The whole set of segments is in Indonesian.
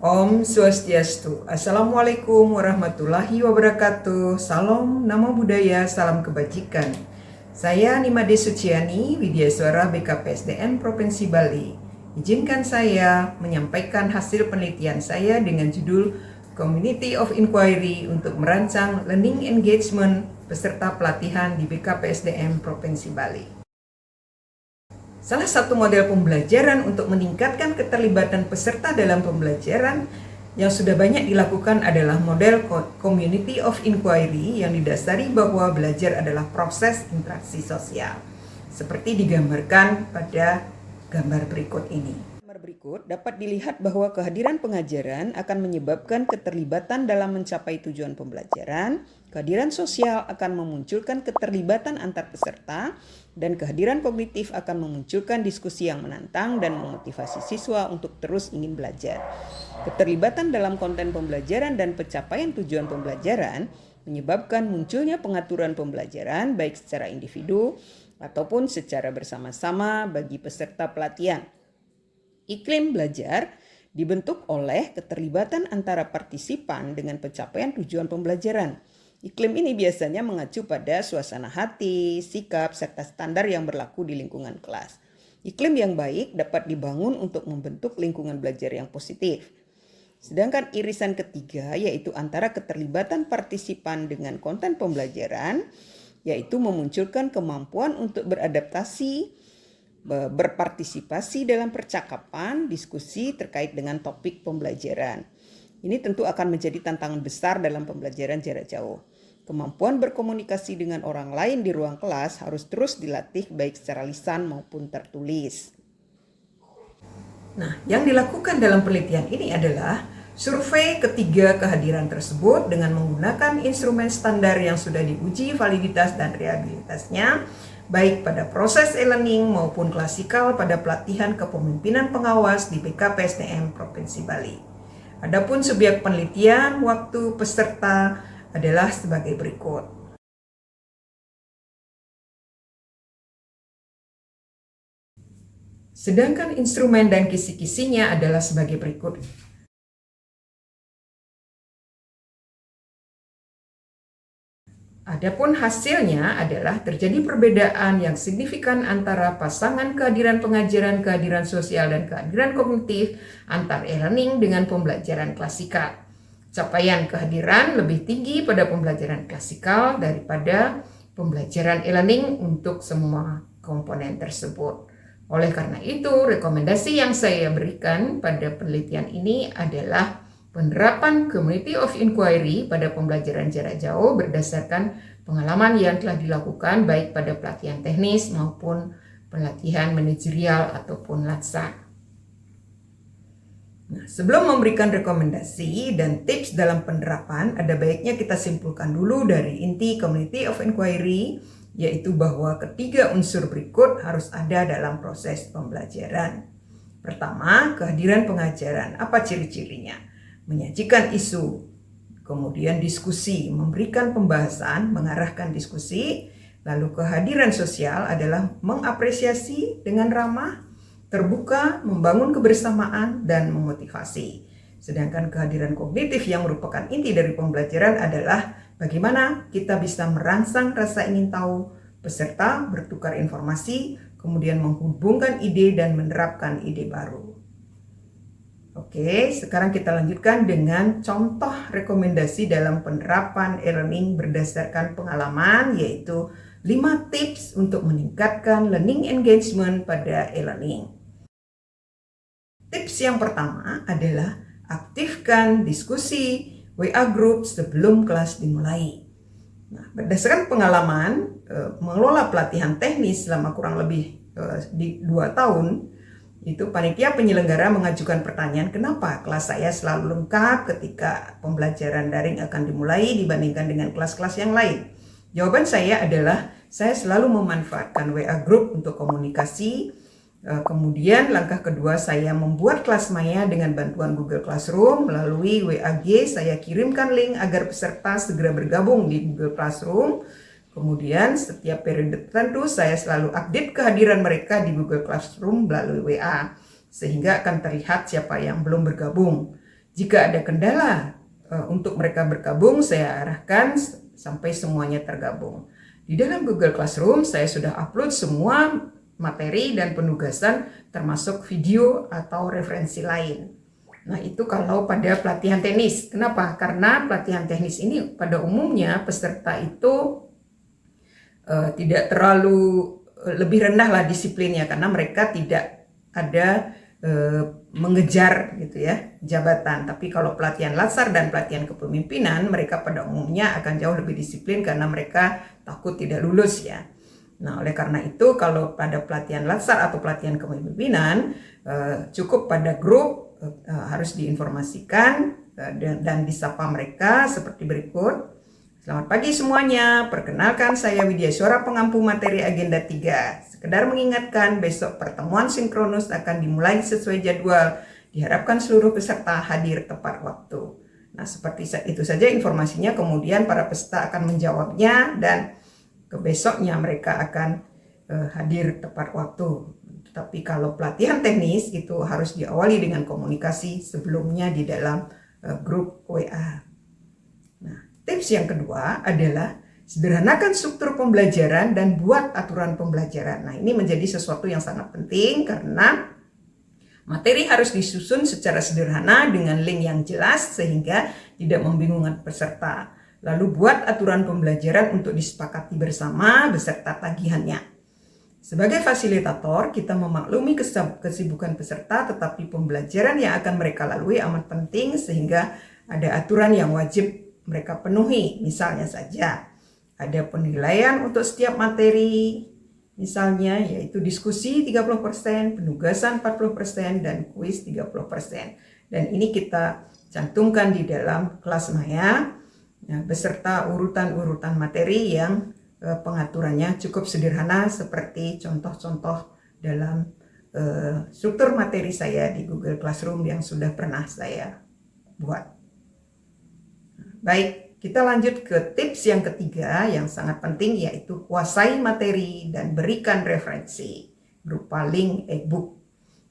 Om Swastiastu. Assalamualaikum warahmatullahi wabarakatuh. Salam Namo Buddhaya, salam kebajikan. Saya Nimade Suciani, Widyaswara BKPSDN Provinsi Bali. Izinkan saya menyampaikan hasil penelitian saya dengan judul Community of Inquiry untuk merancang learning engagement peserta pelatihan di BKPSDN Provinsi Bali. Salah satu model pembelajaran untuk meningkatkan keterlibatan peserta dalam pembelajaran yang sudah banyak dilakukan adalah model Community of Inquiry yang didasari bahwa belajar adalah proses interaksi sosial, seperti digambarkan pada gambar berikut ini. Gambar berikut dapat dilihat bahwa kehadiran pengajaran akan menyebabkan keterlibatan dalam mencapai tujuan pembelajaran, kehadiran sosial akan memunculkan keterlibatan antar peserta, dan kehadiran kognitif akan memunculkan diskusi yang menantang dan memotivasi siswa untuk terus ingin belajar. Keterlibatan dalam konten pembelajaran dan pencapaian tujuan pembelajaran menyebabkan munculnya pengaturan pembelajaran baik secara individu ataupun secara bersama-sama bagi peserta pelatihan. Iklim belajar dibentuk oleh keterlibatan antara partisipan dengan pencapaian tujuan pembelajaran. Iklim ini biasanya mengacu pada suasana hati, sikap, serta standar yang berlaku di lingkungan kelas. Iklim yang baik dapat dibangun untuk membentuk lingkungan belajar yang positif. Sedangkan irisan ketiga yaitu antara keterlibatan partisipan dengan konten pembelajaran, yaitu memunculkan kemampuan untuk beradaptasi, berpartisipasi dalam percakapan, diskusi terkait dengan topik pembelajaran. Ini tentu akan menjadi tantangan besar dalam pembelajaran jarak jauh. Kemampuan berkomunikasi dengan orang lain di ruang kelas harus terus dilatih baik secara lisan maupun tertulis. Nah, yang dilakukan dalam penelitian ini adalah survei ketiga kehadiran tersebut dengan menggunakan instrumen standar yang sudah diuji validitas dan reliabilitasnya, baik pada proses e-learning maupun klasikal pada pelatihan kepemimpinan pengawas di BKPSDM Provinsi Bali. Adapun subjek penelitian, waktu, peserta adalah sebagai berikut. Sedangkan instrumen dan kisi-kisinya adalah sebagai berikut. Adapun hasilnya adalah terjadi perbedaan yang signifikan antara pasangan kehadiran pengajaran, kehadiran sosial, dan kehadiran kognitif antar e-learning dengan pembelajaran klasikal. Capaian kehadiran lebih tinggi pada pembelajaran klasikal daripada pembelajaran e-learning untuk semua komponen tersebut. Oleh karena itu, rekomendasi yang saya berikan pada penelitian ini adalah penerapan Community of Inquiry pada pembelajaran jarak jauh berdasarkan pengalaman yang telah dilakukan baik pada pelatihan teknis maupun pelatihan manajerial ataupun LATSA. Nah, sebelum memberikan rekomendasi dan tips dalam penerapan, ada baiknya kita simpulkan dulu dari inti Community of Inquiry, yaitu bahwa ketiga unsur berikut harus ada dalam proses pembelajaran. Pertama, kehadiran pengajaran. Apa ciri-cirinya? Menyajikan isu, kemudian diskusi, memberikan pembahasan, mengarahkan diskusi, lalu kehadiran sosial adalah mengapresiasi dengan ramah, terbuka, membangun kebersamaan, dan memotivasi. Sedangkan kehadiran kognitif yang merupakan inti dari pembelajaran adalah bagaimana kita bisa merangsang rasa ingin tahu peserta, bertukar informasi, kemudian menghubungkan ide dan menerapkan ide baru. Oke, sekarang kita lanjutkan dengan contoh rekomendasi dalam penerapan e-learning berdasarkan pengalaman, yaitu 5 tips untuk meningkatkan learning engagement pada e-learning. Tips yang pertama adalah aktifkan diskusi WA group sebelum kelas dimulai. Nah, berdasarkan pengalaman mengelola pelatihan teknis selama kurang lebih 2 tahun, itu panitia penyelenggara mengajukan pertanyaan, kenapa kelas saya selalu lengkap ketika pembelajaran daring akan dimulai dibandingkan dengan kelas-kelas yang lain? Jawaban saya adalah saya selalu memanfaatkan WA group untuk komunikasi. Kemudian langkah kedua, saya membuat kelas maya dengan bantuan Google Classroom. Melalui WAG saya kirimkan link agar peserta segera bergabung di Google Classroom. Kemudian setiap periode tertentu saya selalu update kehadiran mereka di Google Classroom melalui WA, sehingga akan terlihat siapa yang belum bergabung. Jika ada kendala untuk mereka bergabung, saya arahkan sampai semuanya tergabung. Di dalam Google Classroom saya sudah upload semua materi dan penugasan termasuk video atau referensi lain. Nah, itu kalau pada pelatihan teknis. Kenapa? Karena pelatihan teknis ini pada umumnya peserta itu tidak terlalu lebih rendah lah disiplinnya, karena mereka tidak ada mengejar gitu ya jabatan. Tapi kalau pelatihan latsar dan pelatihan kepemimpinan, mereka pada umumnya akan jauh lebih disiplin karena mereka takut tidak lulus ya. Nah, oleh karena itu kalau pada pelatihan latsar atau pelatihan kepemimpinan cukup pada grup harus diinformasikan dan disapa mereka seperti berikut. Selamat pagi semuanya, perkenalkan saya Widya Suara, pengampu materi agenda 3. Sekedar mengingatkan, besok pertemuan sinkronus akan dimulai sesuai jadwal. Diharapkan seluruh peserta hadir tepat waktu. Nah, seperti itu saja informasinya, kemudian para peserta akan menjawabnya dan besoknya mereka akan hadir tepat waktu. Tapi kalau pelatihan teknis itu harus diawali dengan komunikasi sebelumnya di dalam grup WA. Nah, tips yang kedua adalah sederhanakan struktur pembelajaran dan buat aturan pembelajaran. Nah, ini menjadi sesuatu yang sangat penting karena materi harus disusun secara sederhana dengan link yang jelas sehingga tidak membingungkan peserta. Lalu buat aturan pembelajaran untuk disepakati bersama beserta tagihannya. Sebagai fasilitator, kita memaklumi kesibukan peserta, tetapi pembelajaran yang akan mereka lalui amat penting sehingga ada aturan yang wajib mereka penuhi. Misalnya saja, ada penilaian untuk setiap materi, misalnya yaitu diskusi 30%, penugasan 40%, dan kuis 30%. Dan ini kita cantumkan di dalam kelas maya, beserta urutan-urutan materi yang pengaturannya cukup sederhana seperti contoh-contoh dalam struktur materi saya di Google Classroom yang sudah pernah saya buat. Baik, kita lanjut ke tips yang ketiga yang sangat penting, yaitu kuasai materi dan berikan referensi berupa link e-book.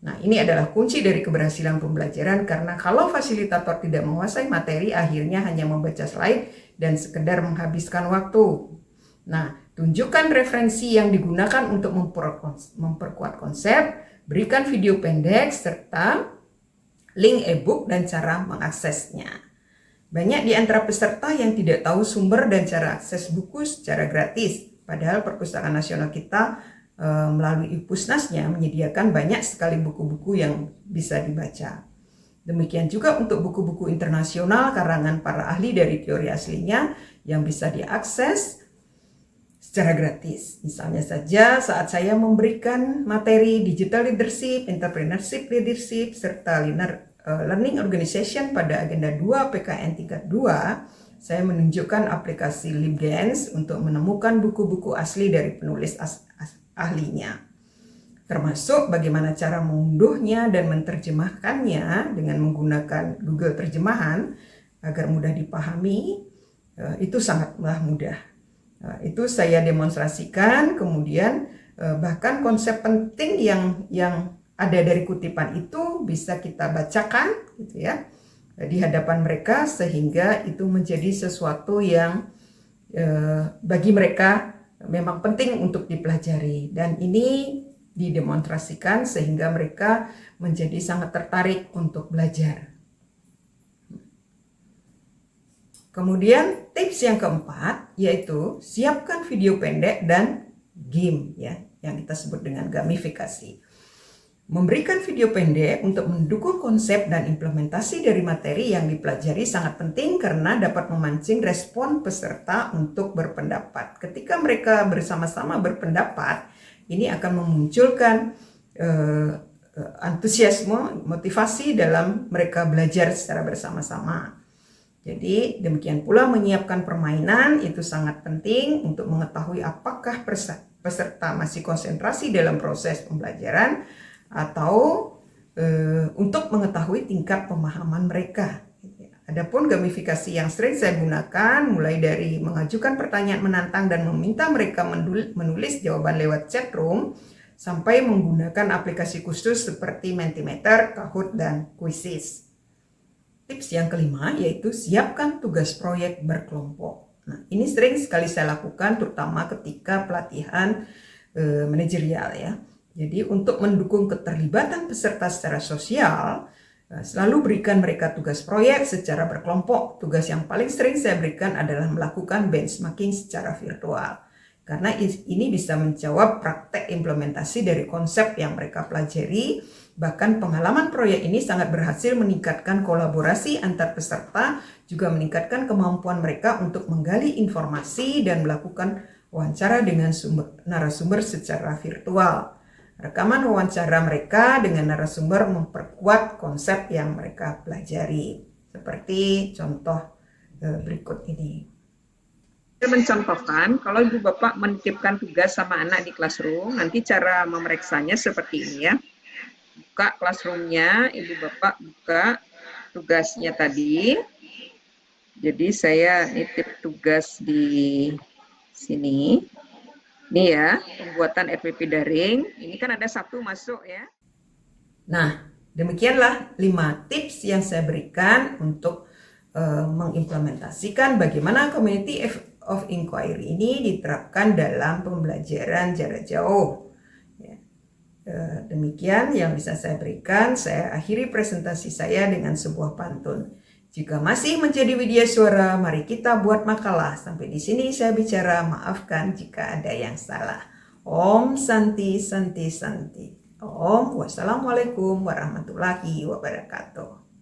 Nah, ini adalah kunci dari keberhasilan pembelajaran karena kalau fasilitator tidak menguasai materi, akhirnya hanya membaca slide dan sekedar menghabiskan waktu. Nah, tunjukkan referensi yang digunakan untuk memperkuat konsep, berikan video pendek, serta link e-book dan cara mengaksesnya. Banyak di antara peserta yang tidak tahu sumber dan cara akses buku secara gratis, padahal Perpustakaan Nasional kita melalui Ipusnasnya menyediakan banyak sekali buku-buku yang bisa dibaca. Demikian juga untuk buku-buku internasional karangan para ahli dari teori aslinya yang bisa diakses secara gratis. Misalnya saja saat saya memberikan materi Digital Leadership, Entrepreneurship Leadership, serta Learning Organization pada agenda 2 PKN tingkat 2, saya menunjukkan aplikasi LibDance untuk menemukan buku-buku asli dari penulis ahlinya, termasuk bagaimana cara mengunduhnya dan menerjemahkannya dengan menggunakan Google Terjemahan agar mudah dipahami. Itu sangatlah mudah. Itu saya demonstrasikan, kemudian bahkan konsep penting yang ada dari kutipan itu bisa kita bacakan gitu ya di hadapan mereka, sehingga itu menjadi sesuatu yang bagi mereka memang penting untuk dipelajari, dan ini didemonstrasikan sehingga mereka menjadi sangat tertarik untuk belajar. Kemudian tips yang keempat yaitu siapkan video pendek dan game ya, yang kita sebut dengan gamifikasi. Memberikan video pendek untuk mendukung konsep dan implementasi dari materi yang dipelajari sangat penting karena dapat memancing respon peserta untuk berpendapat. Ketika mereka bersama-sama berpendapat, ini akan memunculkan antusiasme, motivasi dalam mereka belajar secara bersama-sama. Jadi demikian pula menyiapkan permainan itu sangat penting untuk mengetahui apakah peserta masih konsentrasi dalam proses pembelajaran atau untuk mengetahui tingkat pemahaman mereka. Adapun gamifikasi yang sering saya gunakan mulai dari mengajukan pertanyaan menantang dan meminta mereka menulis jawaban lewat chat room sampai menggunakan aplikasi khusus seperti Mentimeter, Kahoot, dan Quizzes. Tips tips yang kelima yaitu siapkan tugas proyek berkelompok. Nah, ini sering sekali saya lakukan terutama ketika pelatihan manajerial ya. Jadi untuk mendukung keterlibatan peserta secara sosial, selalu berikan mereka tugas proyek secara berkelompok. Tugas yang paling sering saya berikan adalah melakukan benchmarking secara virtual. Karena ini bisa menjawab praktek implementasi dari konsep yang mereka pelajari. Bahkan pengalaman proyek ini sangat berhasil meningkatkan kolaborasi antar peserta, juga meningkatkan kemampuan mereka untuk menggali informasi dan melakukan wawancara dengan narasumber secara virtual. Rekaman wawancara mereka dengan narasumber memperkuat konsep yang mereka pelajari. Seperti contoh berikut ini. Saya mencontohkan, kalau Ibu Bapak menitipkan tugas sama anak di classroom, nanti cara memeriksanya seperti ini ya. Buka classroom-nya, Ibu Bapak buka tugasnya tadi. Jadi saya nitip tugas di sini. Ini ya, pembuatan RPP daring. Ini kan ada satu masuk ya. Nah, demikianlah 5 tips yang saya berikan untuk mengimplementasikan bagaimana Community of Inquiry ini diterapkan dalam pembelajaran jarak jauh. Ya. Demikian yang bisa saya berikan. Saya akhiri presentasi saya dengan sebuah pantun. Jika masih menjadi widya suara, mari kita buat makalah. Sampai di sini saya bicara, maafkan jika ada yang salah. Om Santi Santi Santi. Om, wassalamualaikum warahmatullahi wabarakatuh.